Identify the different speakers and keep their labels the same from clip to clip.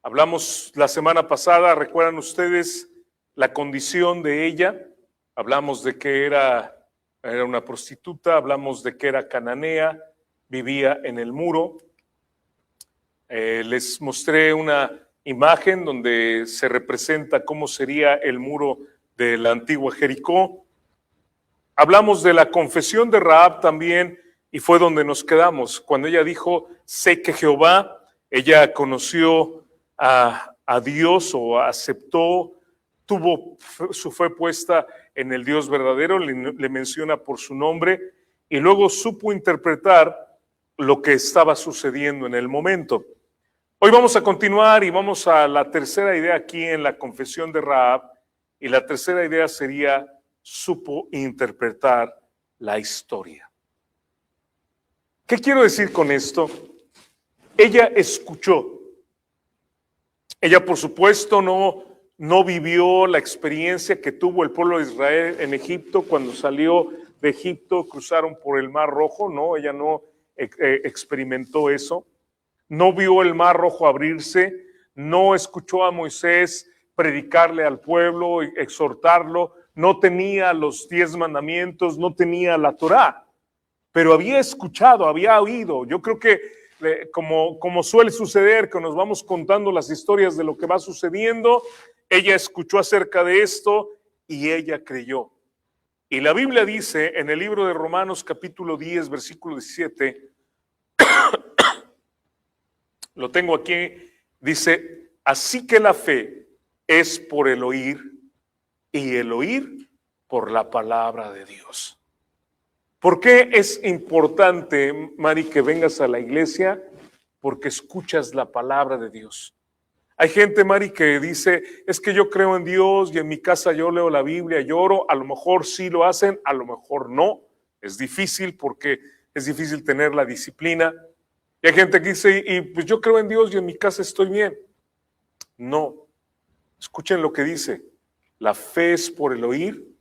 Speaker 1: Hablamos la semana pasada, ¿recuerdan ustedes la condición de ella? Hablamos de que era una prostituta, hablamos de que era cananea, vivía en el muro. Les mostré una imagen donde se representa cómo sería el muro de la antigua Jericó. Hablamos de la confesión de Rahab también y fue donde nos quedamos. Cuando ella dijo, sé que Jehová, ella conoció a Dios o aceptó, tuvo su fe puesta en el Dios verdadero, le menciona por su nombre y luego supo interpretar lo que estaba sucediendo en el momento. Hoy vamos a continuar y vamos a la tercera idea aquí en la confesión de Rahab, y la tercera idea sería, supo interpretar la historia. ¿Qué quiero decir con esto? Ella escuchó. Ella, por supuesto, no vivió la experiencia que tuvo el pueblo de Israel en Egipto. Cuando salió de Egipto, cruzaron por el Mar Rojo, ¿no? Ella no experimentó eso. No vio el Mar Rojo abrirse, no escuchó a Moisés predicarle al pueblo, exhortarlo, no tenía los 10 mandamientos, no tenía la Torá, pero había escuchado, había oído. Yo creo que como suele suceder, que nos vamos contando las historias de lo que va sucediendo, ella escuchó acerca de esto y ella creyó. Y la Biblia dice en el libro de Romanos capítulo 10, versículo 17, lo tengo aquí, dice, así que la fe es por el oír y el oír por la palabra de Dios. ¿Por qué es importante, Mari, que vengas a la iglesia? Porque escuchas la palabra de Dios. Hay gente, Mari, que dice, es que yo creo en Dios y en mi casa yo leo la Biblia, lloro. A lo mejor sí lo hacen, a lo mejor no. Es difícil porque es difícil tener la disciplina. Y hay gente que dice, y pues yo creo en Dios y en mi casa estoy bien. No. Escuchen lo que dice. La fe es por el oír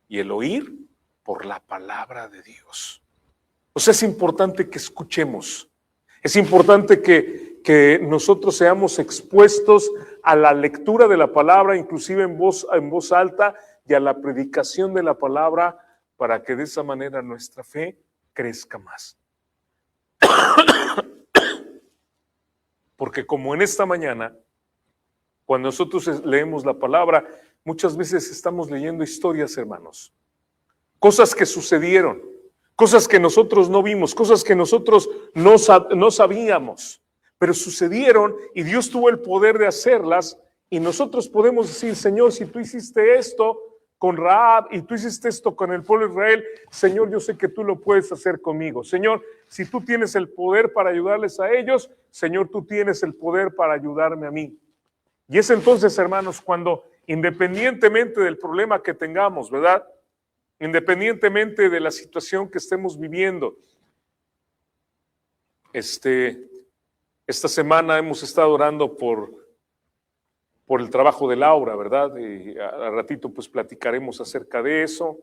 Speaker 1: y el oír por la palabra de Dios. O sea, es importante que escuchemos. Es importante que nosotros seamos expuestos a la lectura de la palabra, inclusive en voz alta, y a la predicación de la palabra, para que de esa manera nuestra fe crezca más. Porque como en esta mañana, cuando nosotros leemos la palabra, muchas veces estamos leyendo historias, hermanos. Cosas que sucedieron, cosas que nosotros no vimos, cosas que nosotros no sabíamos, pero sucedieron y Dios tuvo el poder de hacerlas, y nosotros podemos decir, Señor, si tú hiciste esto con Rahab y tú hiciste esto con el pueblo de Israel, Señor, yo sé que tú lo puedes hacer conmigo. Señor, si tú tienes el poder para ayudarles a ellos, Señor, tú tienes el poder para ayudarme a mí. Y es entonces, hermanos, cuando independientemente del problema que tengamos, ¿verdad? Independientemente de la situación que estemos viviendo. Esta semana hemos estado orando por el trabajo de Laura, ¿verdad? Y al ratito pues platicaremos acerca de eso.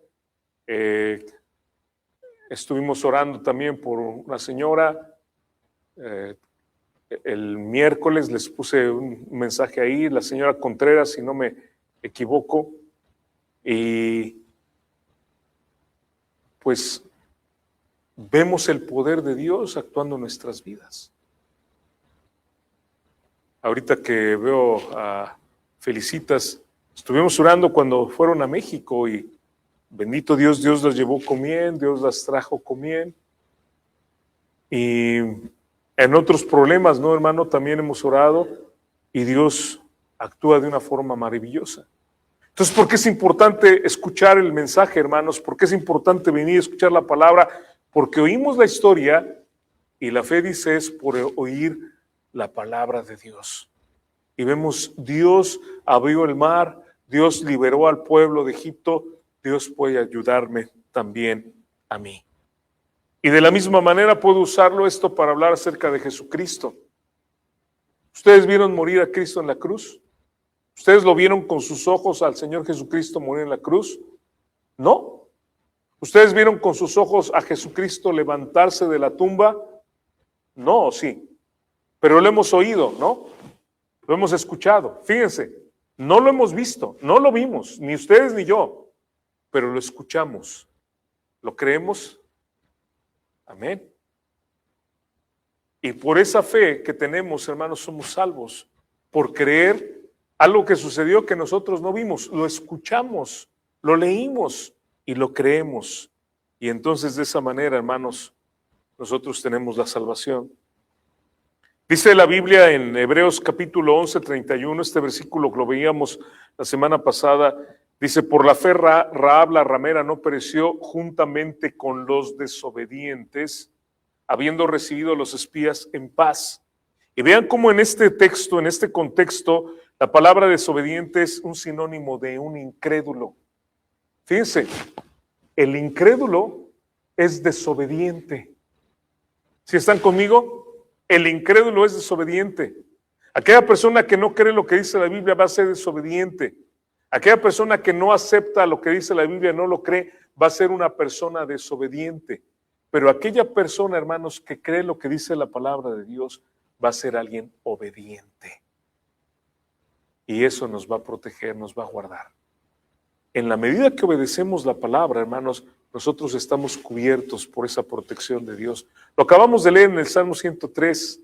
Speaker 1: Estuvimos orando también por una señora. El miércoles les puse un mensaje ahí, la señora Contreras, si no me equivoco. Y pues vemos el poder de Dios actuando en nuestras vidas. Ahorita que veo a Felicitas, estuvimos orando cuando fueron a México y bendito Dios, Dios las llevó con bien, Dios las trajo con bien. Y en otros problemas, ¿no, hermano? También hemos orado y Dios actúa de una forma maravillosa. Entonces, ¿por qué es importante escuchar el mensaje, hermanos? ¿Por qué es importante venir a escuchar la palabra? Porque oímos la historia y la fe dice es por oír la palabra de Dios. Y vemos, Dios abrió el mar, Dios liberó al pueblo de Egipto, Dios puede ayudarme también a mí. Y de la misma manera puedo usarlo esto para hablar acerca de Jesucristo. ¿Ustedes vieron morir a Cristo en la cruz? ¿Ustedes lo vieron con sus ojos al Señor Jesucristo morir en la cruz? No. ¿Ustedes vieron con sus ojos a Jesucristo levantarse de la tumba? No, sí. Pero lo hemos oído, ¿no? lo hemos escuchado. Fíjense, no lo hemos visto, no lo vimos, ni ustedes ni yo, pero lo escuchamos. ¿Lo creemos? Amén. Y por esa fe que tenemos, hermanos, somos salvos. Por creer algo que sucedió que nosotros no vimos, lo escuchamos, lo leímos y lo creemos. Y entonces de esa manera, hermanos, nosotros tenemos la salvación. Dice la Biblia en Hebreos capítulo 11, 31, este versículo que lo veíamos la semana pasada, dice, por la fe Rahab la ramera no pereció juntamente con los desobedientes, habiendo recibido a los espías en paz. Y vean cómo en este texto, en este contexto, la palabra desobediente es un sinónimo de un incrédulo. Fíjense, el incrédulo es desobediente. ¿Sí están conmigo? El incrédulo es desobediente. Aquella persona que no cree lo que dice la Biblia va a ser desobediente. Aquella persona que no acepta lo que dice la Biblia, no lo cree, va a ser una persona desobediente. Pero aquella persona, hermanos, que cree lo que dice la palabra de Dios, va a ser alguien obediente. Y eso nos va a proteger, nos va a guardar. En la medida que obedecemos la palabra, hermanos, nosotros estamos cubiertos por esa protección de Dios. Lo acabamos de leer en el Salmo 103.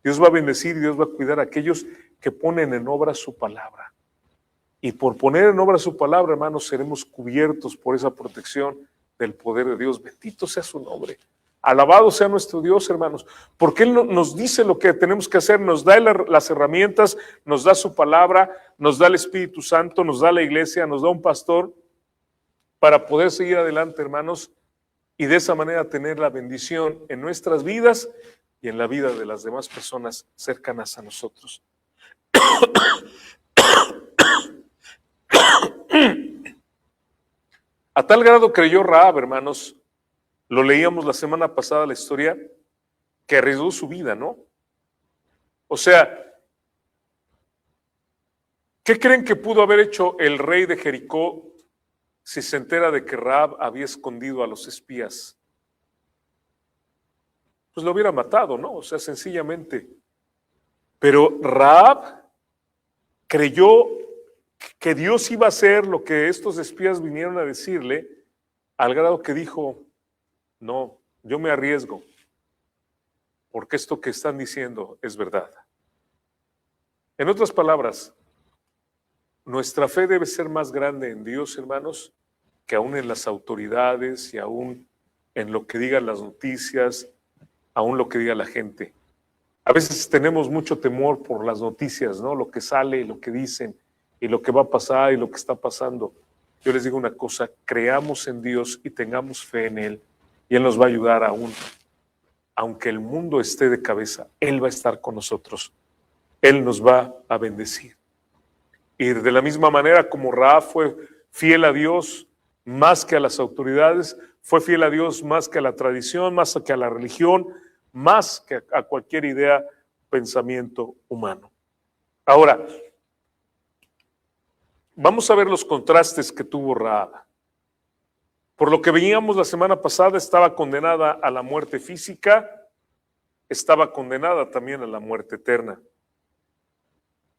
Speaker 1: Dios va a bendecir y Dios va a cuidar a aquellos que ponen en obra su palabra. Y por poner en obra su palabra, hermanos, seremos cubiertos por esa protección del poder de Dios. Bendito sea su nombre. Alabado sea nuestro Dios, hermanos, porque Él nos dice lo que tenemos que hacer, nos da las herramientas, nos da su palabra, nos da el Espíritu Santo, nos da la iglesia, nos da un pastor para poder seguir adelante, hermanos, y de esa manera tener la bendición en nuestras vidas y en la vida de las demás personas cercanas a nosotros. A tal grado creyó Rahab, hermanos, lo leíamos la semana pasada la historia, que arriesgó su vida, ¿no? O sea, ¿qué creen que pudo haber hecho el rey de Jericó si se entera de que Rahab había escondido a los espías? Pues lo hubiera matado, ¿no? O sea, sencillamente. Pero Rahab creyó que Dios iba a hacer lo que estos espías vinieron a decirle, al grado que dijo, no, yo me arriesgo, porque esto que están diciendo es verdad. En otras palabras, nuestra fe debe ser más grande en Dios, hermanos, que aún en las autoridades y aún en lo que digan las noticias, aún lo que diga la gente. A veces tenemos mucho temor por las noticias, ¿no? Lo que sale, lo que dicen, y lo que va a pasar y lo que está pasando. Yo les digo una cosa, creamos en Dios y tengamos fe en Él, y Él nos va a ayudar aún. Aunque el mundo esté de cabeza, Él va a estar con nosotros. Él nos va a bendecir. Y de la misma manera como Rahab fue fiel a Dios más que a las autoridades, fue fiel a Dios más que a la tradición, más que a la religión, más que a cualquier idea, pensamiento humano. Ahora, vamos a ver los contrastes que tuvo Rahab. Por lo que veíamos la semana pasada, estaba condenada a la muerte física, estaba condenada también a la muerte eterna.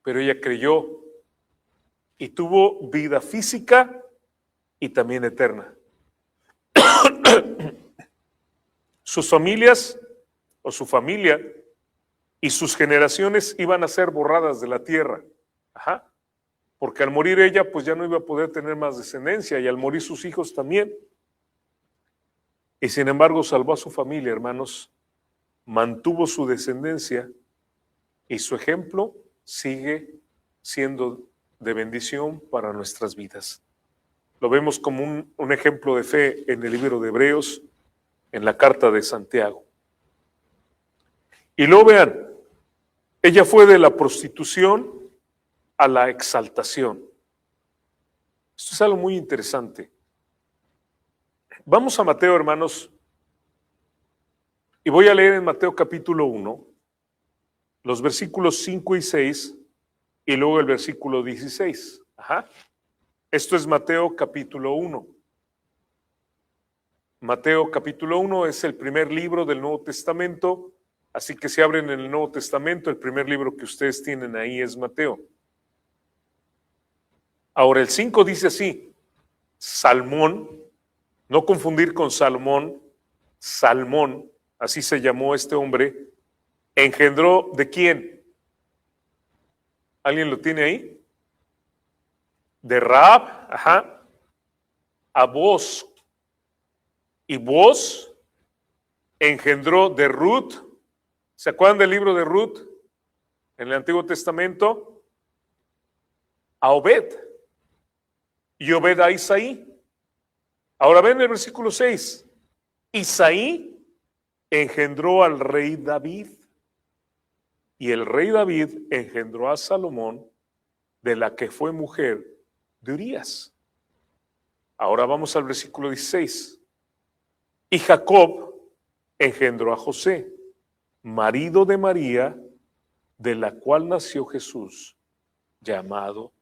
Speaker 1: Pero ella creyó y tuvo vida física y también eterna. Sus familias o su familia y sus generaciones iban a ser borradas de la tierra. Porque al morir ella, pues ya no iba a poder tener más descendencia, y al morir sus hijos también. Y sin embargo salvó a su familia, hermanos, mantuvo su descendencia, y su ejemplo sigue siendo de bendición para nuestras vidas. Lo vemos como un ejemplo de fe en el libro de Hebreos, en la carta de Santiago. Y luego vean, ella fue de la prostitución a la exaltación. Esto es algo muy interesante. Vamos a Mateo, hermanos, y voy a leer en Mateo capítulo 1, los versículos 5 y 6, y luego el versículo 16. Esto es Mateo capítulo 1. Mateo capítulo 1 es el primer libro del Nuevo Testamento. Así que si abren en el Nuevo Testamento, el primer libro que ustedes tienen ahí es Mateo. Ahora el 5 dice así, Salmón, no confundir con Salomón, Salmón, así se llamó este hombre, engendró ¿de quién? ¿Alguien lo tiene ahí? De Rahab, ajá, a Boz. Y Boz engendró de Ruth. ¿Se acuerdan del libro de Ruth en el Antiguo Testamento? A Obed. Y Obed a Isaí. Ahora ven el versículo 6. Isaí engendró al rey David. Y el rey David engendró a Salomón, de la que fue mujer de Urías. Ahora vamos al versículo 16. Y Jacob engendró a José, marido de María, de la cual nació Jesús, llamado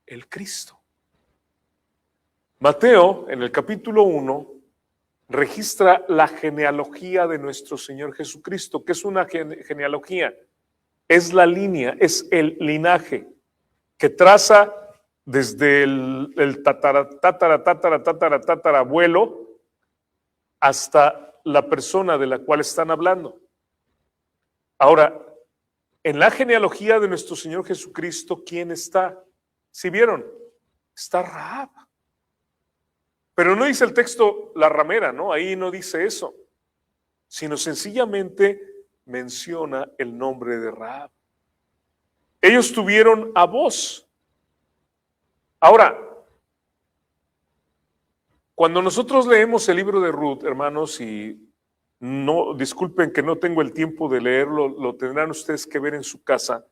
Speaker 1: el Cristo. Mateo, en el capítulo 1, registra la genealogía de nuestro Señor Jesucristo. ¿Qué es una genealogía? Es la línea, es el linaje que traza desde el tatarabuelo hasta la persona de la cual están hablando. Ahora, en la genealogía de nuestro Señor Jesucristo, ¿quién está? ¿Sí vieron? Está Rahab. Pero no dice el texto la ramera, ¿no? Ahí no dice eso, sino sencillamente menciona el nombre de Rahab. Ellos tuvieron a Boz. Ahora, cuando nosotros leemos el libro de Ruth, hermanos, y no, disculpen que no tengo el tiempo de leerlo, lo tendrán ustedes que ver en su casa,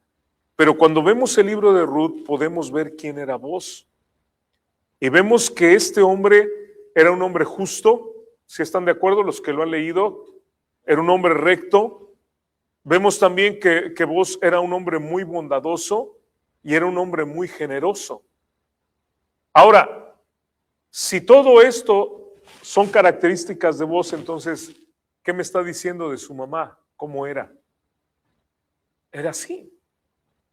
Speaker 1: pero cuando vemos el libro de Ruth podemos ver quién era Boz. Y vemos que este hombre era un hombre justo, si están de acuerdo los que lo han leído, era un hombre recto. Vemos también que Boz era un hombre muy bondadoso y era un hombre muy generoso. Ahora, si todo esto son características de Boz, entonces, ¿qué me está diciendo de su mamá? ¿Cómo era? Era así.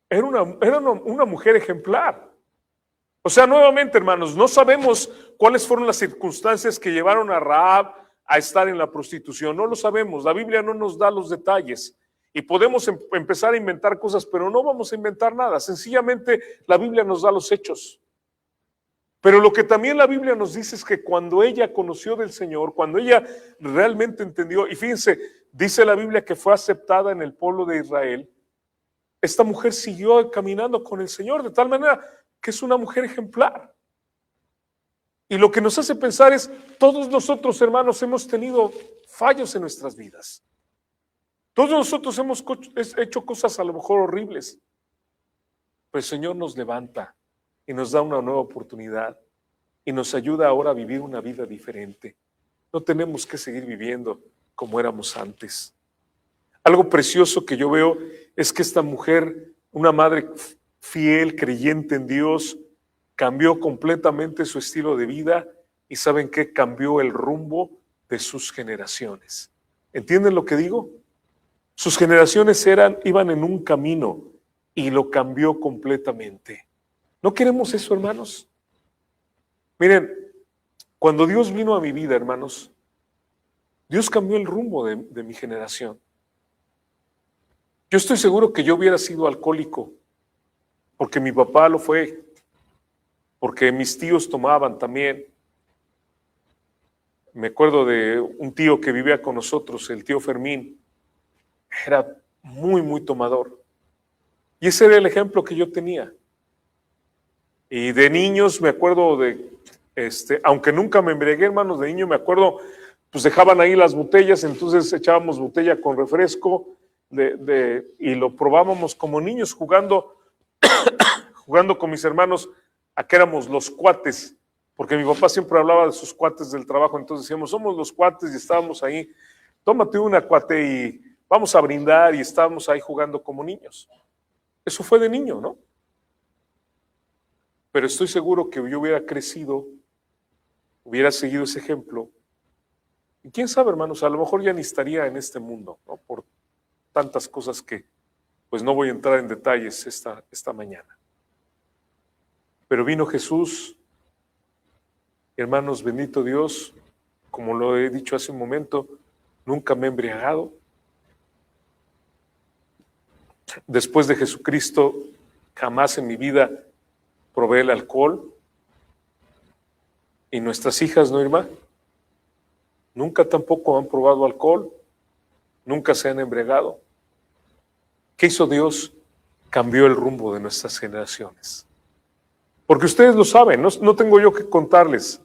Speaker 1: Era una mujer ejemplar. O sea, nuevamente, hermanos, no sabemos cuáles fueron las circunstancias que llevaron a Rahab a estar en la prostitución. No lo sabemos. La Biblia no nos da los detalles. Y podemos empezar a inventar cosas, pero no vamos a inventar nada. Sencillamente, la Biblia nos da los hechos. Pero lo que también la Biblia nos dice es que cuando ella conoció del Señor, cuando ella realmente entendió, y fíjense, dice la Biblia que fue aceptada en el pueblo de Israel, esta mujer siguió caminando con el Señor de tal manera que es una mujer ejemplar. Y lo que nos hace pensar es, todos nosotros, hermanos, hemos tenido fallos en nuestras vidas. Todos nosotros hemos hecho cosas a lo mejor horribles, pero el Señor nos levanta y nos da una nueva oportunidad y nos ayuda ahora a vivir una vida diferente. No tenemos que seguir viviendo como éramos antes. Algo precioso que yo veo es que esta mujer, una madre fiel, creyente en Dios, cambió completamente su estilo de vida y ¿saben qué? Cambió el rumbo de sus generaciones. ¿Entienden lo que digo? Sus generaciones iban en un camino y lo cambió completamente. ¿No queremos eso, hermanos? Miren, cuando Dios vino a mi vida, hermanos, Dios cambió el rumbo de mi generación. Yo estoy seguro que yo hubiera sido alcohólico, porque mi papá lo fue, porque mis tíos tomaban también. Me acuerdo de un tío que vivía con nosotros, el tío Fermín, era muy, muy tomador. Y ese era el ejemplo que yo tenía. Y de niños me acuerdo aunque nunca me embriagué, hermanos, de niño me acuerdo, pues dejaban ahí las botellas, entonces echábamos botella con refresco y lo probábamos como niños jugando con mis hermanos a que éramos los cuates, porque mi papá siempre hablaba de sus cuates del trabajo, entonces decíamos, somos los cuates y estábamos ahí, tómate una, cuate, y vamos a brindar, y estábamos ahí jugando como niños. Eso fue de niño, ¿no? Pero estoy seguro que yo hubiera crecido, hubiera seguido ese ejemplo, y quién sabe, hermanos, a lo mejor ya ni estaría en este mundo, ¿no? tantas cosas que pues no voy a entrar en detalles esta mañana. Pero vino Jesús, hermanos, bendito Dios, como lo he dicho hace un momento, nunca me he embriagado. Después de Jesucristo, jamás en mi vida probé el alcohol. Y nuestras hijas, ¿no, Irma? Nunca tampoco han probado alcohol, nunca se han embriagado. ¿Qué hizo Dios? Cambió el rumbo de nuestras generaciones. Porque ustedes lo saben, no tengo yo que contarles.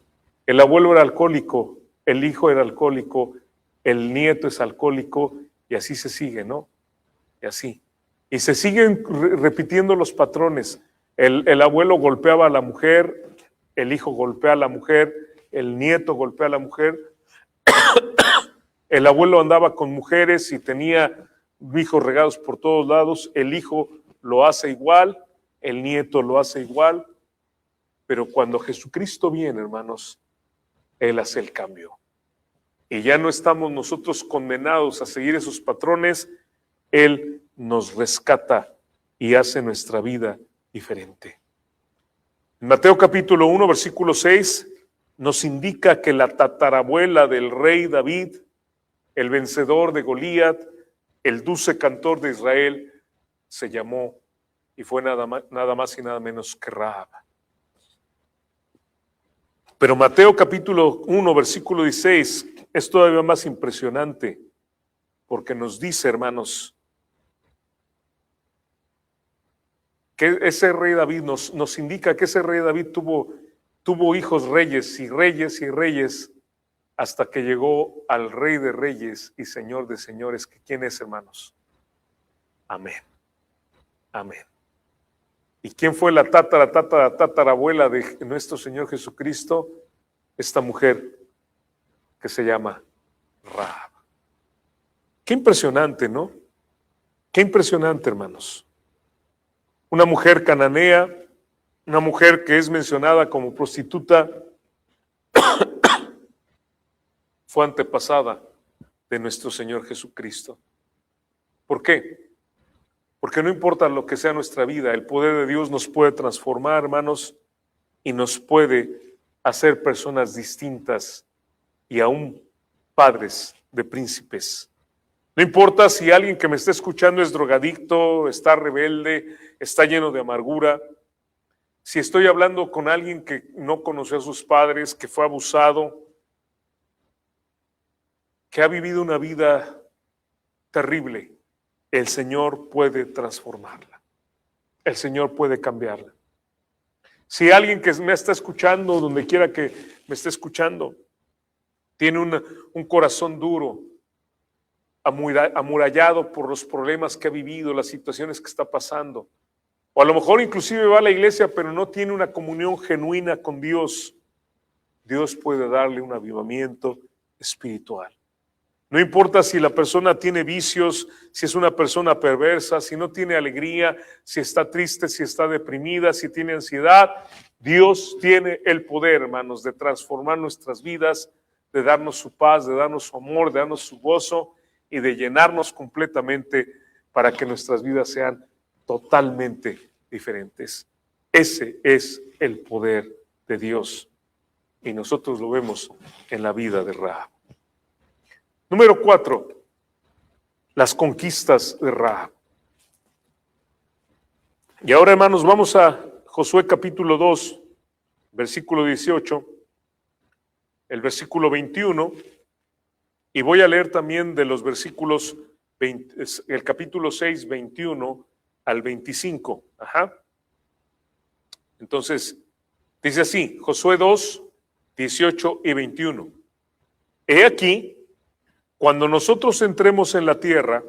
Speaker 1: El abuelo era alcohólico, el hijo era alcohólico, el nieto es alcohólico, y así se sigue, ¿no? Y así. Y se siguen repitiendo los patrones. El abuelo golpeaba a la mujer, el hijo golpea a la mujer, el nieto golpea a la mujer. El abuelo andaba con mujeres y tenía hijos regados por todos lados. El hijo lo hace igual, el nieto lo hace igual. Pero cuando Jesucristo viene, hermanos, Él hace el cambio. Y ya no estamos nosotros condenados a seguir esos patrones. Él nos rescata y hace nuestra vida diferente. En Mateo capítulo 1, versículo 6, nos indica que la tatarabuela del rey David, el vencedor de Goliat, el dulce cantor de Israel, se llamó y fue nada más y nada menos que Rahab. Pero Mateo capítulo 1, versículo 16, es todavía más impresionante, porque nos dice, hermanos, que ese rey David nos indica que ese rey David tuvo hijos reyes y reyes y reyes, hasta que llegó al Rey de Reyes y Señor de Señores, que ¿quién es, hermanos? Amén. Amén. ¿Y quién fue la tatarabuela de nuestro Señor Jesucristo? Esta mujer que se llama Rahab. Qué impresionante, ¿no? Qué impresionante, hermanos. Una mujer cananea, una mujer que es mencionada como prostituta, fue antepasada de nuestro Señor Jesucristo. ¿Por qué? Porque no importa lo que sea nuestra vida, el poder de Dios nos puede transformar, hermanos, y nos puede hacer personas distintas y aún padres de príncipes. No importa si alguien que me está escuchando es drogadicto, está rebelde, está lleno de amargura. Si estoy hablando con alguien que no conoció a sus padres, que fue abusado, que ha vivido una vida terrible, el Señor puede transformarla. El Señor puede cambiarla. Si alguien que me está escuchando, donde quiera que me esté escuchando, tiene un corazón duro, amurallado por los problemas que ha vivido, las situaciones que está pasando, o a lo mejor inclusive va a la iglesia, pero no tiene una comunión genuina con Dios, Dios puede darle un avivamiento espiritual. No importa si la persona tiene vicios, si es una persona perversa, si no tiene alegría, si está triste, si está deprimida, si tiene ansiedad. Dios tiene el poder, hermanos, de transformar nuestras vidas, de darnos su paz, de darnos su amor, de darnos su gozo y de llenarnos completamente para que nuestras vidas sean totalmente diferentes. Ese es el poder de Dios y nosotros lo vemos en la vida de Rahab. Número 4, las conquistas de Rahab. Y ahora, hermanos, vamos a Josué capítulo 2, versículo 18, el versículo 21, y voy a leer también de los versículos, el capítulo 6, 21 al 25. Entonces, dice así, Josué 2, 18 y 21. He aquí, cuando nosotros entremos en la tierra,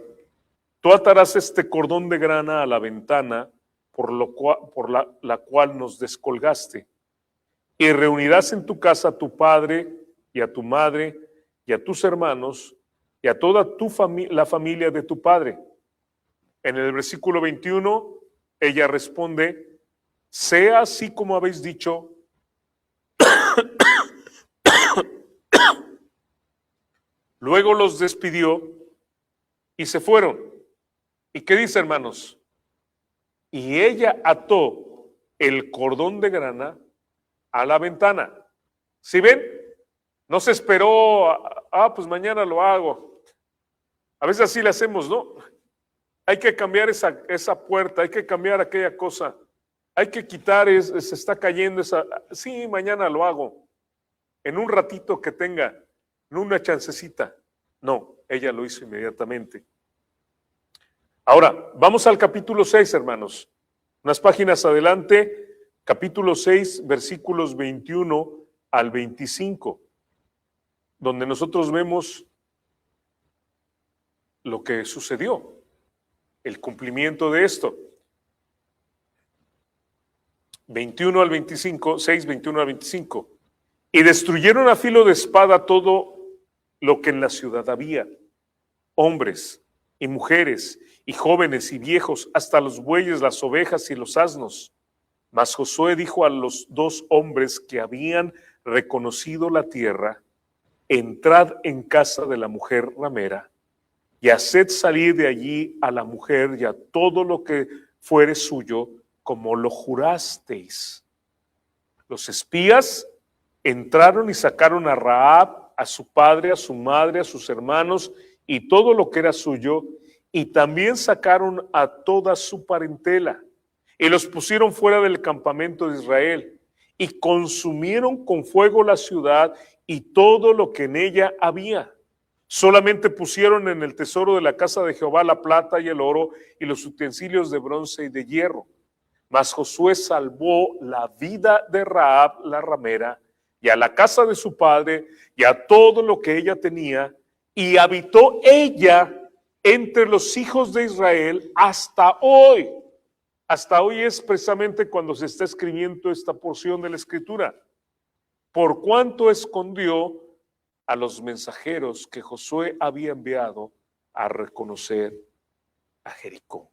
Speaker 1: tú atarás este cordón de grana a la ventana por la cual nos descolgaste, y reunirás en tu casa a tu padre y a tu madre y a tus hermanos y a toda la familia de tu padre. En el versículo 21, ella responde, sea así como habéis dicho. Luego los despidió y se fueron. ¿Y qué dice, hermanos? Y ella ató el cordón de grana a la ventana. ¿Sí ven? No se esperó, pues mañana lo hago. A veces así le hacemos, ¿no? Hay que cambiar esa puerta, hay que cambiar aquella cosa, hay que quitar, se está cayendo esa, sí, mañana lo hago, en un ratito que tenga, en una chancecita. No, ella lo hizo inmediatamente. Ahora, vamos al capítulo 6, hermanos. Unas páginas adelante, capítulo 6, versículos 21 al 25, donde nosotros vemos lo que sucedió, el cumplimiento de esto. 21 al 25, 6, 21 al 25. Y destruyeron a filo de espada todo lo que en la ciudad había, hombres y mujeres, y jóvenes y viejos, hasta los bueyes, las ovejas y los asnos. Mas Josué dijo a los 2 hombres que habían reconocido la tierra: entrad en casa de la mujer ramera, y haced salir de allí a la mujer y a todo lo que fuere suyo, como lo jurasteis. Los espías entraron y sacaron a Rahab, a su padre, a su madre, a sus hermanos y todo lo que era suyo, y también sacaron a toda su parentela, y los pusieron fuera del campamento de Israel, y consumieron con fuego la ciudad y todo lo que en ella había. Solamente pusieron en el tesoro de la casa de Jehová la plata y el oro y los utensilios de bronce y de hierro. Mas Josué salvó la vida de Rahab la ramera, y a la casa de su padre, y a todo lo que ella tenía, y habitó ella entre los hijos de Israel hasta hoy. Hasta hoy es precisamente cuando se está escribiendo esta porción de la Escritura. Por cuanto escondió a los mensajeros que Josué había enviado a reconocer a Jericó.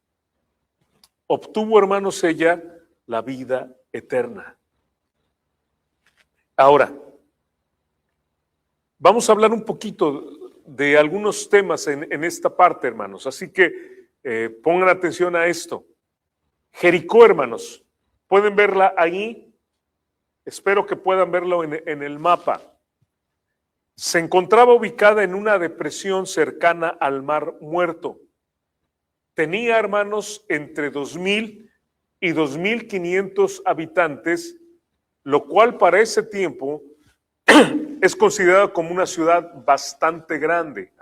Speaker 1: Obtuvo, hermanos, ella la vida eterna. Ahora, vamos a hablar un poquito de algunos temas en esta parte, hermanos. Así que pongan atención a esto. Jericó, hermanos, ¿pueden verla ahí? Espero que puedan verlo en el mapa. Se encontraba ubicada en una depresión cercana al Mar Muerto. Tenía, hermanos, entre 2,000 y 2,500 habitantes, lo cual para ese tiempo es considerado como una ciudad bastante grande.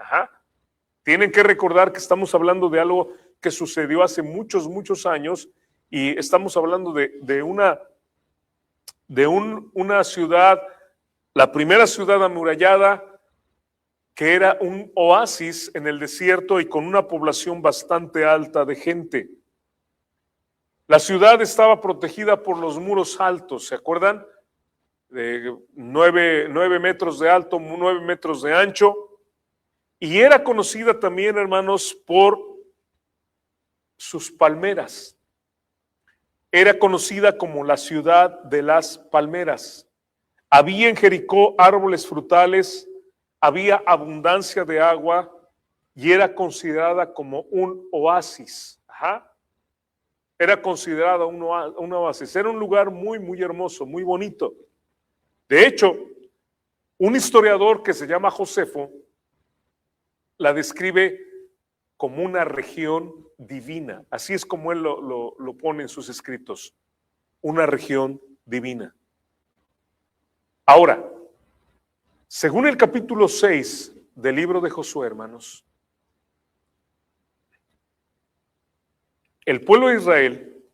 Speaker 1: Tienen que recordar que estamos hablando de algo que sucedió hace muchos, muchos años, y estamos hablando de una ciudad, la primera ciudad amurallada, que era un oasis en el desierto y con una población bastante alta de gente. La ciudad estaba protegida por los muros altos, ¿se acuerdan? De 9 metros de alto, 9 metros de ancho, y era conocida también, hermanos, por sus palmeras. Era conocida como la ciudad de las palmeras. Había en Jericó árboles frutales, había abundancia de agua y era considerada como un oasis. Era considerada un oasis. Era un lugar muy, muy hermoso, muy bonito. De hecho, un historiador que se llama Josefo la describe como una región divina. Así es como él lo pone en sus escritos. Una región divina. Ahora, según el capítulo 6 del libro de Josué, hermanos, el pueblo de Israel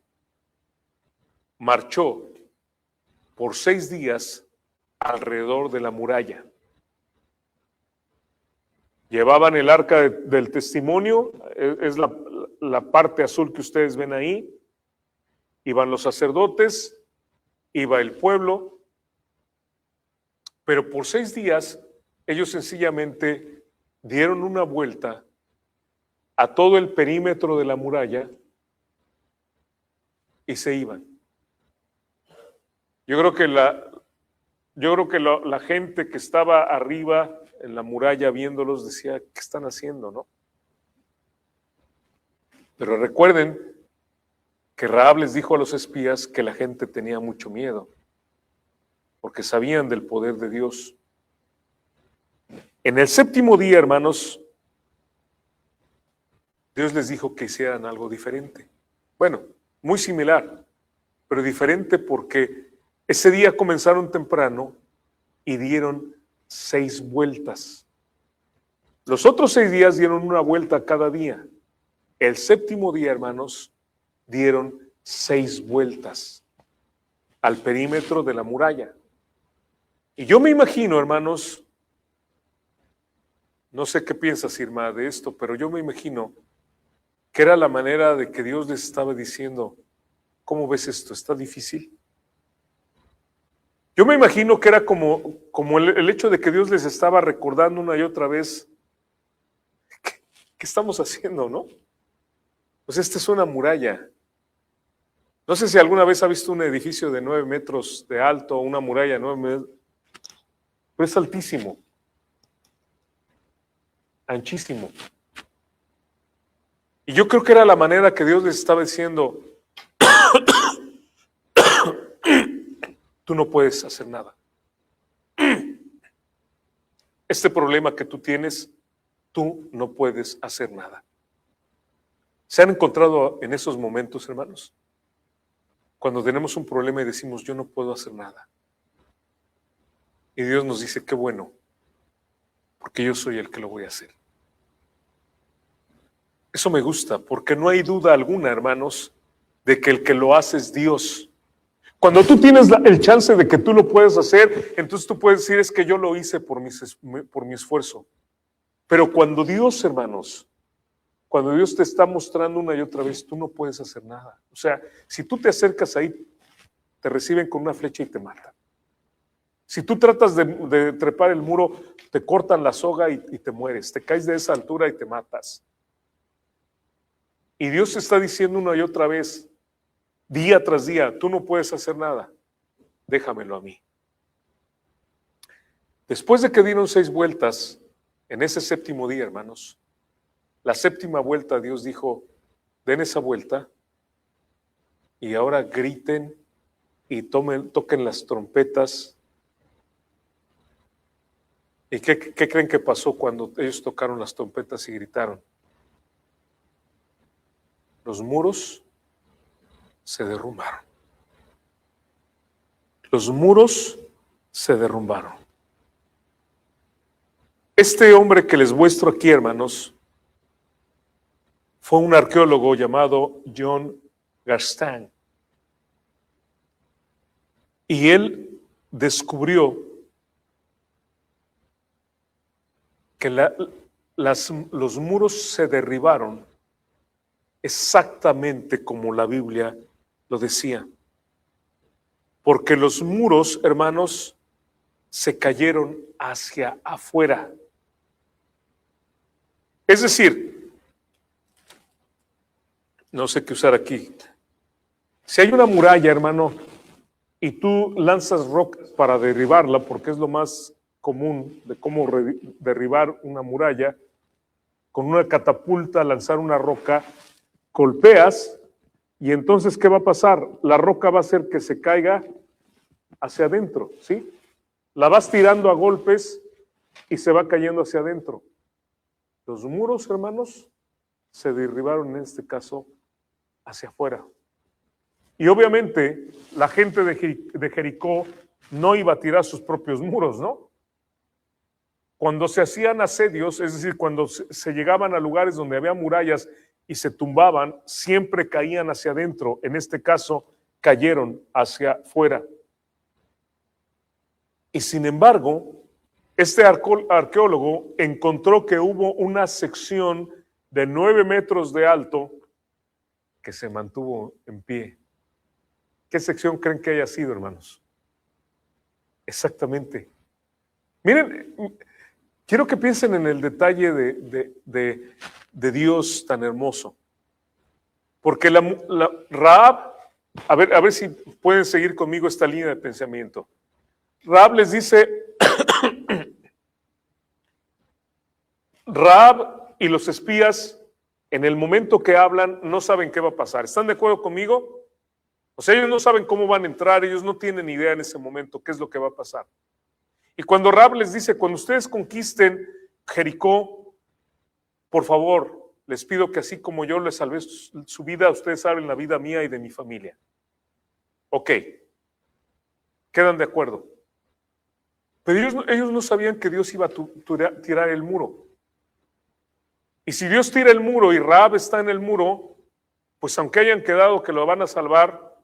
Speaker 1: marchó por 6 días alrededor de la muralla. Llevaban el arca del testimonio, es la parte azul que ustedes ven ahí. Iban los sacerdotes, iba el pueblo, pero por 6 días ellos sencillamente dieron una vuelta a todo el perímetro de la muralla y se iban. Yo creo que la gente que estaba arriba en la muralla viéndolos decía, ¿qué están haciendo, no? Pero recuerden que Rahab les dijo a los espías que la gente tenía mucho miedo, porque sabían del poder de Dios. En el séptimo día, hermanos, Dios les dijo que hicieran algo diferente. Bueno, muy similar, pero diferente porque ese día comenzaron temprano y dieron 6 vueltas. Los otros 6 días dieron una vuelta cada día. El séptimo día, hermanos, dieron 6 vueltas al perímetro de la muralla. Y yo me imagino, hermanos, no sé qué piensas, Irma, de esto, pero yo me imagino que era la manera de que Dios les estaba diciendo, ¿cómo ves esto? ¿Está difícil? Yo me imagino que era como el hecho de que Dios les estaba recordando una y otra vez, ¿qué estamos haciendo, no? Pues esta es una muralla. No sé si alguna vez ha visto un edificio de 9 metros de alto, una muralla de 9 metros, pero es altísimo, anchísimo. Y yo creo que era la manera que Dios les estaba diciendo, tú no puedes hacer nada. Este problema que tú tienes, tú no puedes hacer nada. ¿Se han encontrado en esos momentos, hermanos? Cuando tenemos un problema y decimos, yo no puedo hacer nada. Y Dios nos dice, qué bueno, porque yo soy el que lo voy a hacer. Eso me gusta, porque no hay duda alguna, hermanos, de que el que lo hace es Dios. Cuando tú tienes el chance de que tú lo puedes hacer, entonces tú puedes decir, es que yo lo hice por mi esfuerzo. Pero cuando Dios, hermanos, cuando Dios te está mostrando una y otra vez, tú no puedes hacer nada. O sea, si tú te acercas ahí, te reciben con una flecha y te matan. Si tú tratas de trepar el muro, te cortan la soga y te mueres. Te caes de esa altura y te matas. Y Dios te está diciendo una y otra vez, día tras día, tú no puedes hacer nada, déjamelo a mí. Después de que dieron 6 vueltas, en ese séptimo día, hermanos, la séptima vuelta Dios dijo, den esa vuelta y ahora griten y toquen las trompetas. ¿Y qué creen que pasó cuando ellos tocaron las trompetas y gritaron? Los muros se derrumbaron. Los muros se derrumbaron. Este hombre que les muestro aquí, hermanos, fue un arqueólogo llamado John Garstang. Y él descubrió que los muros se derribaron exactamente como la Biblia lo decía. Porque los muros, hermanos, se cayeron hacia afuera. Es decir, no sé qué usar aquí. Si hay una muralla, hermano, y tú lanzas rocas para derribarla, porque es lo más común de cómo derribar una muralla, con una catapulta lanzar una roca, golpeas y entonces ¿qué va a pasar? La roca va a hacer que se caiga hacia adentro, ¿sí? La vas tirando a golpes y se va cayendo hacia adentro. Los muros, hermanos, se derribaron en este caso hacia afuera. Y obviamente la gente de Jericó no iba a tirar sus propios muros, ¿no? Cuando se hacían asedios, es decir, cuando se llegaban a lugares donde había murallas y se tumbaban, siempre caían hacia adentro. En este caso, cayeron hacia afuera. Y sin embargo, este arqueólogo encontró que hubo una sección de 9 metros de alto que se mantuvo en pie. ¿Qué sección creen que haya sido, hermanos? Exactamente. Miren, quiero que piensen en el detalle de Dios tan hermoso. Porque Rahab, a ver si pueden seguir conmigo esta línea de pensamiento. Rahab les dice, Rahab y los espías en el momento que hablan, no saben qué va a pasar. ¿Están de acuerdo conmigo? O sea, ellos no saben cómo van a entrar, ellos no tienen idea en ese momento qué es lo que va a pasar. Y cuando Rahab les dice, cuando ustedes conquisten Jericó, por favor, les pido que así como yo les salvé su vida, ustedes salven la vida mía y de mi familia. Ok, quedan de acuerdo. Pero ellos no sabían que Dios iba a tirar el muro. Y si Dios tira el muro y Rahab está en el muro, pues aunque hayan quedado que lo van a salvar,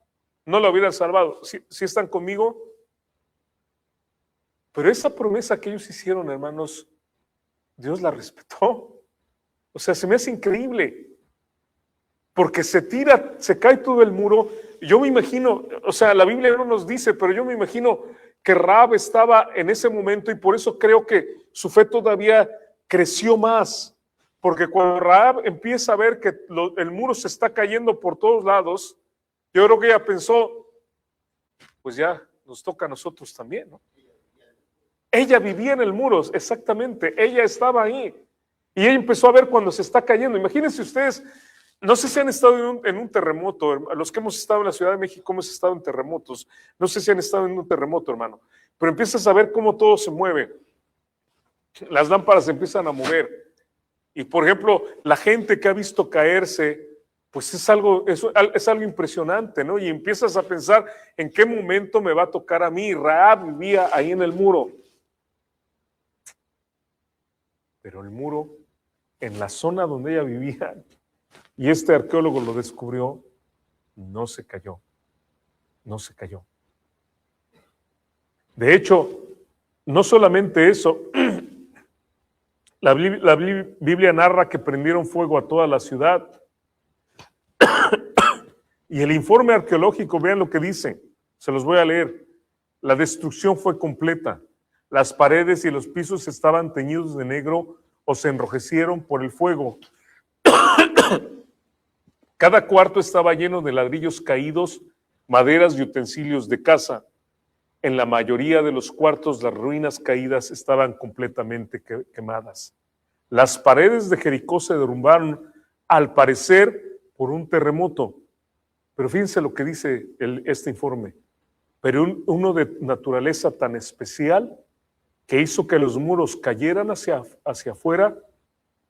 Speaker 1: no lo hubieran salvado. ¿Sí están conmigo? Pero esa promesa que ellos hicieron, hermanos, Dios la respetó. O sea, se me hace increíble. Porque se cae todo el muro. Yo me imagino, o sea, la Biblia no nos dice, pero yo me imagino que Rahab estaba en ese momento y por eso creo que su fe todavía creció más. Porque cuando Rahab empieza a ver que el muro se está cayendo por todos lados, yo creo que ella pensó, pues ya nos toca a nosotros también, ¿no? Ella vivía en el muro, exactamente, ella estaba ahí. Y ella empezó a ver cuando se está cayendo. Imagínense ustedes, no sé si han estado en un terremoto, los que hemos estado en la Ciudad de México, hemos estado en terremotos. No sé si han estado en un terremoto, hermano, pero empiezas a ver cómo todo se mueve. Las lámparas se empiezan a mover. Y por ejemplo, la gente que ha visto caerse, pues es algo impresionante, ¿no? Y empiezas a pensar en qué momento me va a tocar a mí. Rahab vivía ahí en el muro. Pero el muro, en la zona donde ella vivía, y este arqueólogo lo descubrió, no se cayó. No se cayó. De hecho, no solamente eso, la Biblia narra que prendieron fuego a toda la ciudad. Y el informe arqueológico, vean lo que dice, se los voy a leer. La destrucción fue completa. Las paredes y los pisos estaban teñidos de negro o se enrojecieron por el fuego. Cada cuarto estaba lleno de ladrillos caídos, maderas y utensilios de casa. En la mayoría de los cuartos las ruinas caídas estaban completamente quemadas. Las paredes de Jericó se derrumbaron, al parecer, por un terremoto. Pero fíjense lo que dice este informe. Pero uno de naturaleza tan especial que hizo que los muros cayeran hacia afuera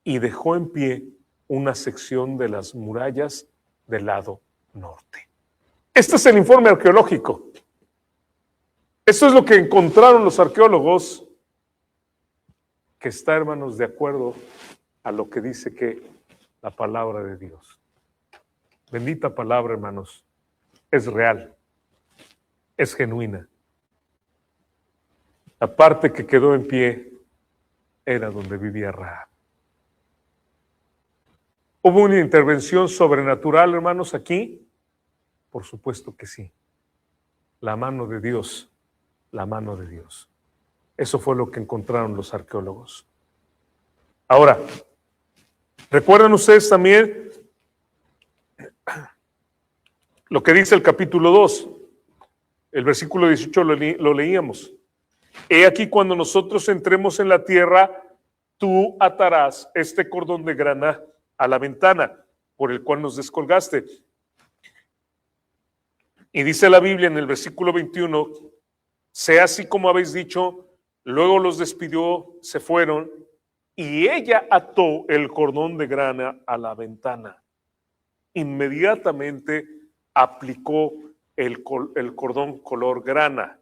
Speaker 1: y dejó en pie una sección de las murallas del lado norte. Este es el informe arqueológico. Esto es lo que encontraron los arqueólogos, que está, hermanos, de acuerdo a lo que dice que la palabra de Dios. Bendita palabra, hermanos, es real, es genuina. La parte que quedó en pie era donde vivía Rahab. ¿Hubo una intervención sobrenatural, hermanos, aquí? Por supuesto que sí. La mano de Dios, la mano de Dios. Eso fue lo que encontraron los arqueólogos. Ahora, ¿recuerdan ustedes también lo que dice el capítulo 2? El versículo 18 lo leíamos. He aquí cuando nosotros entremos en la tierra, tú atarás este cordón de grana a la ventana por el cual nos descolgaste. Y dice la Biblia en el versículo 21, sea así como habéis dicho. Luego los despidió, se fueron, y ella ató el cordón de grana a la ventana. Inmediatamente aplicó el cordón color grana.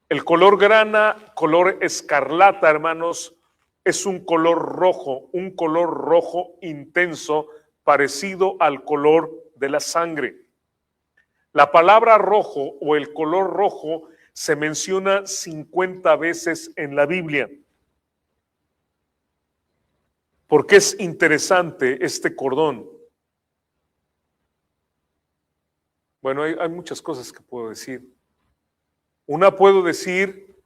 Speaker 1: El color grana, color escarlata, hermanos, es un color rojo intenso, parecido al color de la sangre. La palabra rojo o el color rojo se menciona 50 veces en la Biblia. ¿Por qué es interesante este cordón? Bueno, hay muchas cosas que puedo decir. Una, puedo decir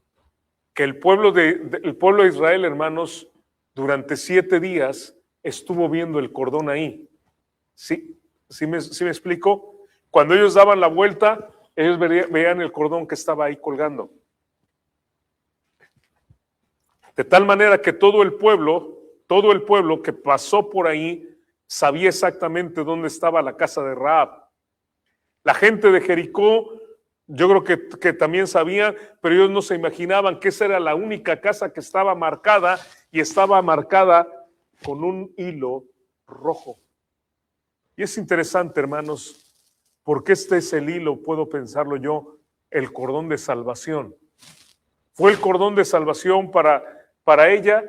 Speaker 1: que el pueblo de Israel, hermanos, durante 7 días estuvo viendo el cordón ahí. ¿Sí me explico? Cuando ellos daban la vuelta, ellos veían el cordón que estaba ahí colgando. De tal manera que todo el pueblo que pasó por ahí, sabía exactamente dónde estaba la casa de Rahab. La gente de Jericó, yo creo que también sabían, pero ellos no se imaginaban que esa era la única casa que estaba marcada, y estaba marcada con un hilo rojo. Y es interesante, hermanos, porque este es el hilo, puedo pensarlo yo, el cordón de salvación. Fue el cordón de salvación para ella,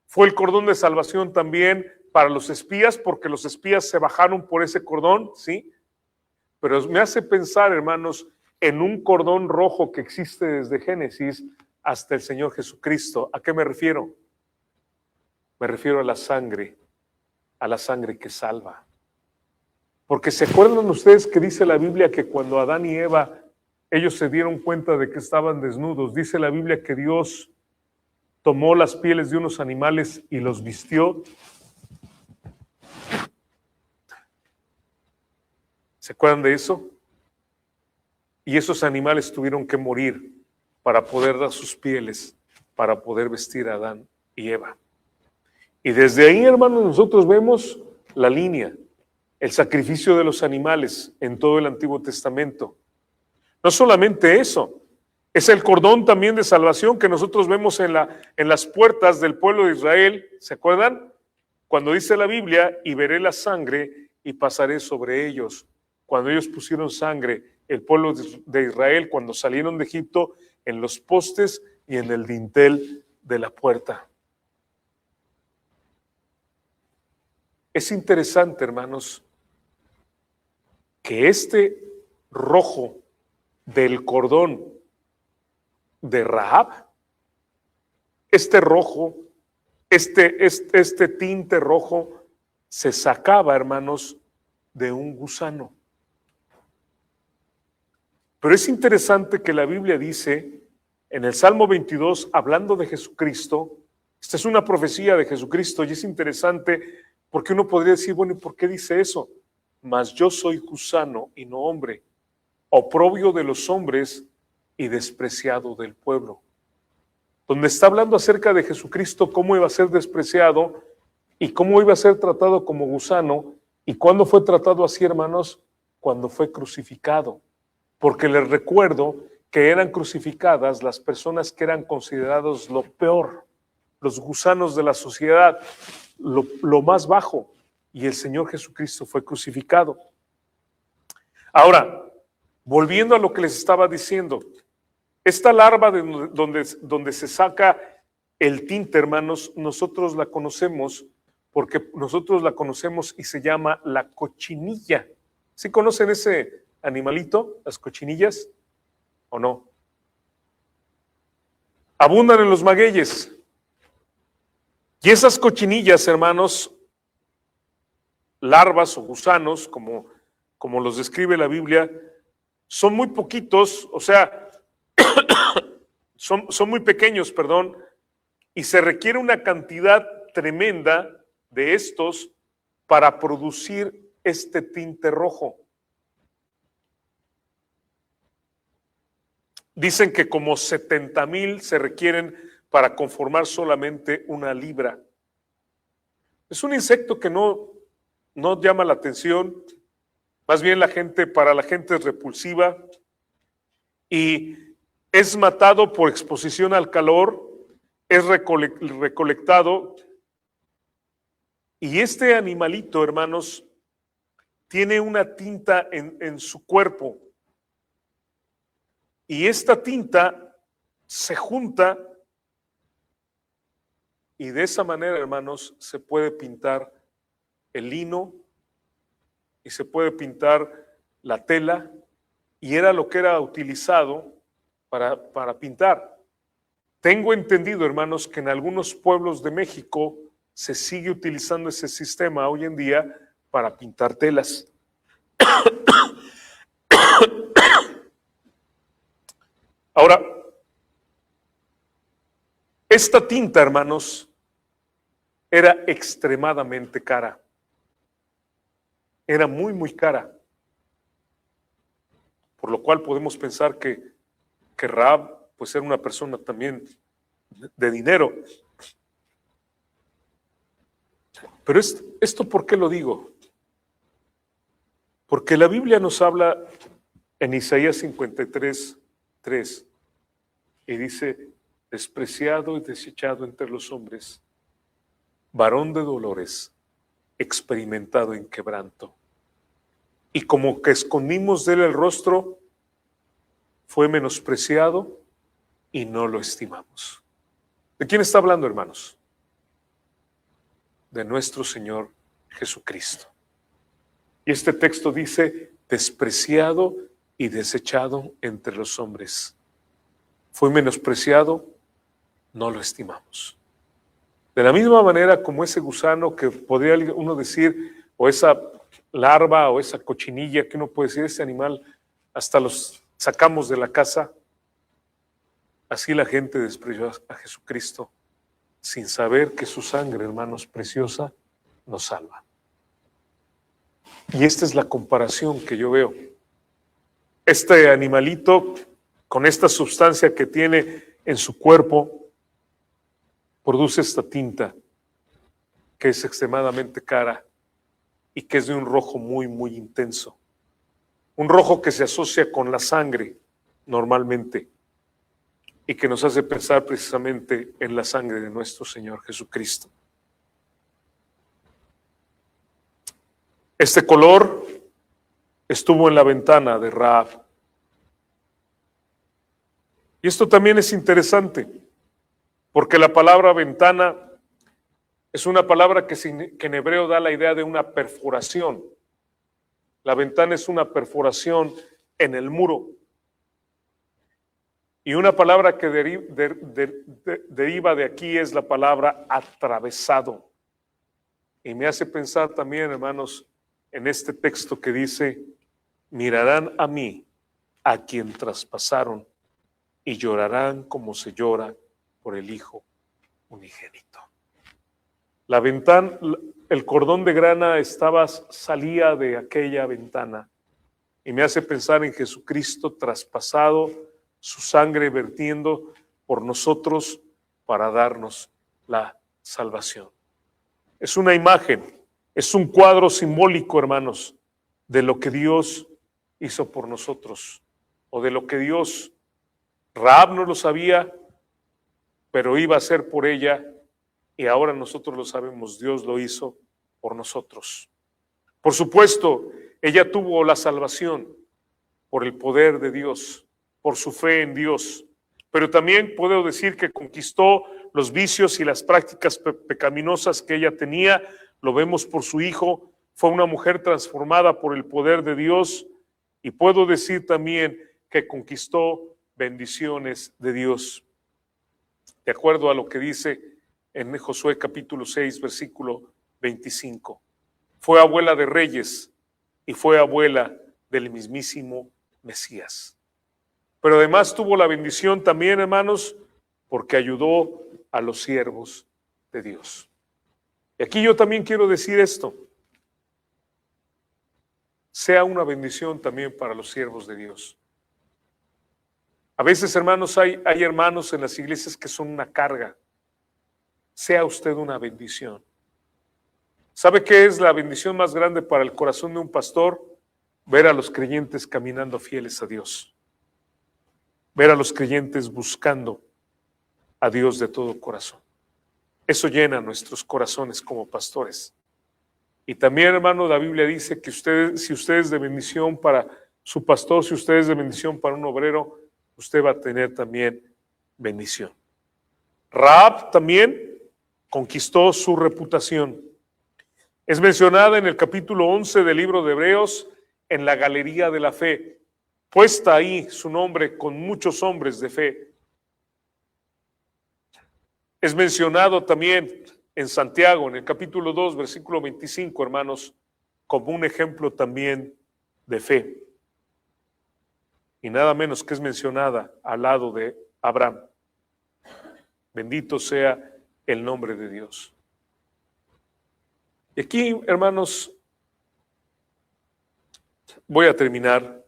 Speaker 1: fue el cordón de salvación también para los espías, porque los espías se bajaron por ese cordón, ¿sí? Pero me hace pensar, hermanos, en un cordón rojo que existe desde Génesis hasta el Señor Jesucristo. ¿A qué me refiero? Me refiero a la sangre que salva. Porque ¿se acuerdan ustedes que dice la Biblia que cuando Adán y Eva, ellos se dieron cuenta de que estaban desnudos? Dice la Biblia que Dios tomó las pieles de unos animales y los vistió. ¿Se acuerdan de eso? Y esos animales tuvieron que morir para poder dar sus pieles, para poder vestir a Adán y Eva. Y desde ahí, hermanos, nosotros vemos la línea, el sacrificio de los animales en todo el Antiguo Testamento. No solamente eso, es el cordón también de salvación que nosotros vemos en las puertas del pueblo de Israel. ¿Se acuerdan? Cuando dice la Biblia, y veré la sangre y pasaré sobre ellos. Cuando ellos pusieron sangre, el pueblo de Israel, cuando salieron de Egipto, en los postes y en el dintel de la puerta. Es interesante, hermanos, que este rojo del cordón de Rahab, este rojo, este tinte rojo, se sacaba, hermanos, de un gusano. Pero es interesante que la Biblia dice, en el Salmo 22, hablando de Jesucristo, esta es una profecía de Jesucristo, y es interesante porque uno podría decir, bueno, ¿y por qué dice eso? Mas yo soy gusano y no hombre, oprobio de los hombres y despreciado del pueblo. Donde está hablando acerca de Jesucristo, cómo iba a ser despreciado y cómo iba a ser tratado como gusano. ¿Y cuándo fue tratado así, hermanos? Cuando fue crucificado. Porque les recuerdo que eran crucificadas las personas que eran considerados lo peor, los gusanos de la sociedad, lo más bajo, y el Señor Jesucristo fue crucificado. Ahora, volviendo a lo que les estaba diciendo, esta larva donde se saca el tinte, hermanos, nosotros la conocemos y se llama la cochinilla. ¿Sí conocen ese animalito, las cochinillas, o no? Abundan en los magueyes. Y esas cochinillas, hermanos, larvas o gusanos, como los describe la Biblia, son muy poquitos, o sea, son muy pequeños, perdón, y se requiere una cantidad tremenda de estos para producir este tinte rojo. Dicen que como 70,000 se requieren para conformar solamente una libra. Es un insecto que no llama la atención, más bien para la gente es repulsiva y es matado por exposición al calor, es recolectado, y este animalito, hermanos, tiene una tinta en su cuerpo. Y esta tinta se junta y de esa manera, hermanos, se puede pintar el lino y se puede pintar la tela, y era lo que era utilizado para pintar. Tengo entendido, hermanos, que en algunos pueblos de México se sigue utilizando ese sistema hoy en día para pintar telas. Ahora, esta tinta, hermanos, era extremadamente cara. Era muy, muy cara. Por lo cual podemos pensar que Rahab, pues, era una persona también de dinero. Pero esto ¿por qué lo digo? Porque la Biblia nos habla en Isaías 53:3 y dice: despreciado y desechado entre los hombres, varón de dolores, experimentado en quebranto. Y como que escondimos de él el rostro, fue menospreciado y no lo estimamos. ¿De quién está hablando, hermanos? De nuestro Señor Jesucristo. Y este texto dice: despreciado y desechado entre los hombres. Fue menospreciado, no lo estimamos. De la misma manera como ese gusano que podría uno decir, o esa larva o esa cochinilla que uno puede decir, ese animal, hasta los sacamos de la casa, así la gente despreció a Jesucristo sin saber que su sangre, hermanos, preciosa, nos salva. Y esta es la comparación que yo veo. Este animalito, con esta sustancia que tiene en su cuerpo, produce esta tinta que es extremadamente cara y que es de un rojo muy, muy intenso. Un rojo que se asocia con la sangre normalmente y que nos hace pensar precisamente en la sangre de nuestro Señor Jesucristo. Este color estuvo en la ventana de Rahab. Y esto también es interesante, porque la palabra ventana es una palabra que en hebreo da la idea de una perforación. La ventana es una perforación en el muro. Y una palabra que deriva de aquí es la palabra atravesado. Y me hace pensar también, hermanos, en este texto que dice: mirarán a mí, a quien traspasaron, y llorarán como se llora por el Hijo unigénito. La ventana, el cordón de grana salía de aquella ventana y me hace pensar en Jesucristo traspasado, su sangre vertiendo por nosotros para darnos la salvación. Es una imagen, es un cuadro simbólico, hermanos, de lo que Dios hizo por nosotros, o de lo que Dios, Rahab no lo sabía, pero iba a hacer por ella, y ahora nosotros lo sabemos, Dios lo hizo por nosotros. Por supuesto, ella tuvo la salvación por el poder de Dios, por su fe en Dios, pero también puedo decir que conquistó los vicios y las prácticas pecaminosas que ella tenía. Lo vemos por su hijo, fue una mujer transformada por el poder de Dios, y puedo decir también que conquistó bendiciones de Dios. De acuerdo a lo que dice en Josué capítulo 6, versículo 25. Fue abuela de reyes y fue abuela del mismísimo Mesías. Pero además tuvo la bendición también, hermanos, porque ayudó a los siervos de Dios. Y aquí yo también quiero decir esto: sea una bendición también para los siervos de Dios. A veces, hermanos, hay hermanos en las iglesias que son una carga. Sea usted una bendición. ¿Sabe qué es la bendición más grande para el corazón de un pastor? Ver a los creyentes caminando fieles a Dios. Ver a los creyentes buscando a Dios de todo corazón. Eso llena nuestros corazones como pastores. Y también, hermano, la Biblia dice que si usted es de bendición para su pastor, si usted es de bendición para un obrero, usted va a tener también bendición. Rahab también conquistó su reputación. Es mencionada en el capítulo 11 del libro de Hebreos en la galería de la fe. Puesta ahí su nombre con muchos hombres de fe. Es mencionado también en Santiago, en el capítulo 2, versículo 25, hermanos, como un ejemplo también de fe. Y nada menos que es mencionada al lado de Abraham. Bendito sea el nombre de Dios. Y aquí, hermanos, voy a terminar.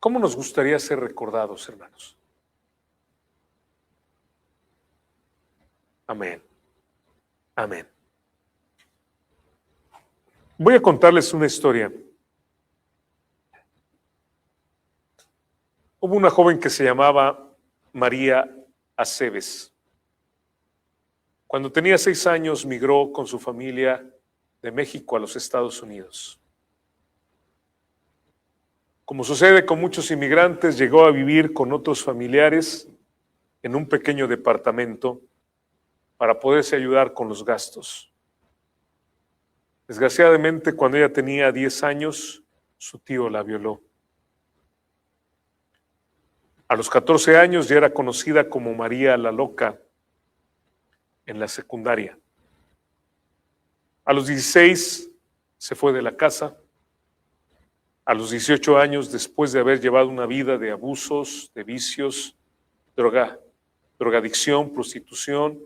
Speaker 1: ¿Cómo nos gustaría ser recordados, hermanos? Amén. Amén. Voy a contarles una historia. Hubo una joven que se llamaba María Aceves. Cuando tenía 6 años, migró con su familia de México a los Estados Unidos. Como sucede con muchos inmigrantes, llegó a vivir con otros familiares en un pequeño departamento para poderse ayudar con los gastos. Desgraciadamente, cuando ella tenía 10 años, su tío la violó. A los 14 años ya era conocida como María la Loca en la secundaria. A los 16 se fue de la casa. A los 18 años, después de haber llevado una vida de abusos, de vicios, drogadicción, prostitución,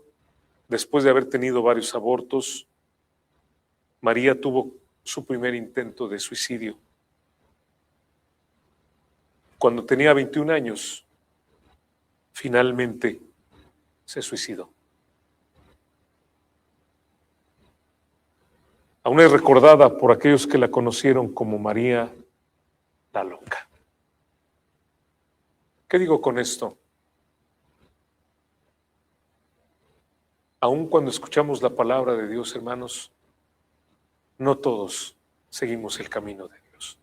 Speaker 1: después de haber tenido varios abortos, María tuvo su primer intento de suicidio. Cuando tenía 21 años, finalmente se suicidó. Aún es recordada por aquellos que la conocieron como María la Loca. ¿Qué digo con esto? Aun cuando escuchamos la palabra de Dios, hermanos, no todos seguimos el camino de Dios.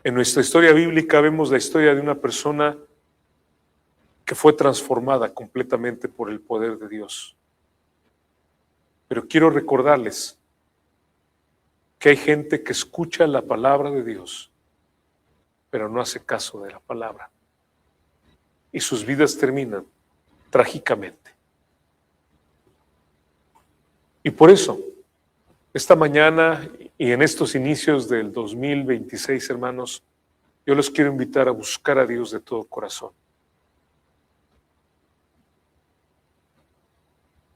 Speaker 1: En nuestra historia bíblica vemos la historia de una persona que fue transformada completamente por el poder de Dios. Pero quiero recordarles que hay gente que escucha la palabra de Dios, pero no hace caso de la palabra. Y sus vidas terminan trágicamente. Y por eso, esta mañana y en estos inicios del 2026, hermanos, yo los quiero invitar a buscar a Dios de todo corazón.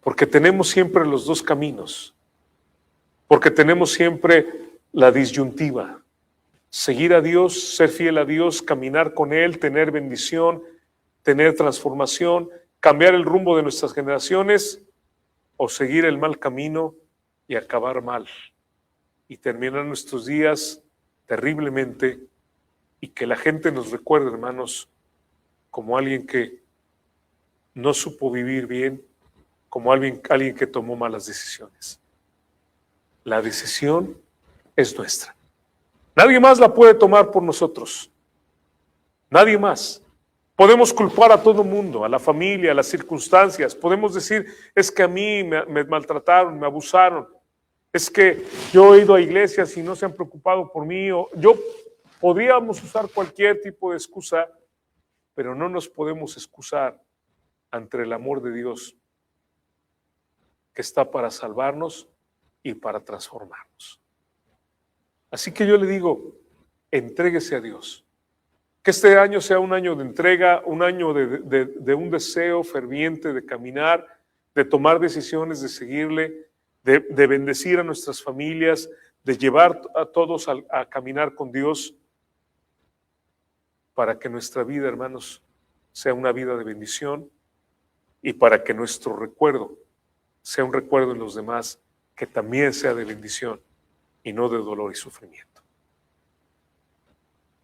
Speaker 1: Porque tenemos siempre los dos caminos. Porque tenemos siempre la disyuntiva. Seguir a Dios, ser fiel a Dios, caminar con Él, tener bendición, tener transformación, cambiar el rumbo de nuestras generaciones, o seguir el mal camino y acabar mal y terminar nuestros días terriblemente, y que la gente nos recuerde, hermanos, como alguien que no supo vivir bien, como alguien que tomó malas decisiones. La decisión es nuestra. Nadie más la puede tomar por nosotros. Nadie más. Podemos culpar a todo mundo, a la familia, a las circunstancias. Podemos decir, es que a mí me maltrataron, me abusaron. Es que yo he ido a iglesias y no se han preocupado por mí. Podríamos usar cualquier tipo de excusa, pero no nos podemos excusar ante el amor de Dios, que está para salvarnos y para transformarnos. Así que yo le digo, entréguese a Dios. Que este año sea un año de entrega, un año de un deseo ferviente de caminar, de tomar decisiones, de seguirle, de bendecir a nuestras familias, de llevar a todos a caminar con Dios, para que nuestra vida, hermanos, sea una vida de bendición, y para que nuestro recuerdo sea un recuerdo en los demás que también sea de bendición y no de dolor y sufrimiento.